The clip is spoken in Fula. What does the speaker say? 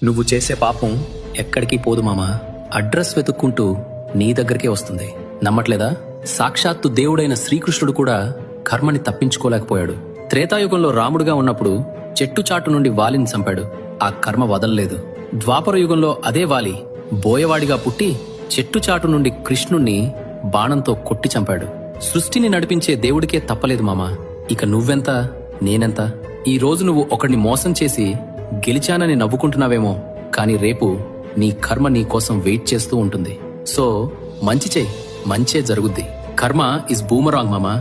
నువ్వు చేసే పాపం ఎక్కడికి పోదు మామా. అడ్రస్ వెతుక్కుంటూ నీ దగ్గరికే వస్తుంది. నమ్మట్లేదా? సాక్షాత్తు దేవుడైన శ్రీకృష్ణుడు కూడా కర్మని తప్పించుకోలేకపోయాడు. త్రేతాయుగంలో రాముడుగా ఉన్నప్పుడు చెట్టు చాటు నుండి వాలిని చంపాడు. ఆ కర్మ వదల్లేదు. ద్వాపర యుగంలో అదే వాలి బోయవాడిగా పుట్టి చెట్టు చాటు నుండి కృష్ణుణ్ణి బాణంతో కొట్టి చంపాడు. సృష్టిని నడిపించే దేవుడికే తప్పలేదు మామా. ఇక నువ్వెంత, నేనెంత? ఈ రోజు నువ్వు ఒకడిని మోసం చేసి గెలిచానని నవ్వుకుంటున్నావేమో, కానీ రేపు నీ కర్మ నీ కోసం వెయిట్ చేస్తూ ఉంటుంది. సో మంచి చెయ్యి, మంచే జరుగుద్ది. కర్మ ఇస్ బూమరాంగ్ మామా.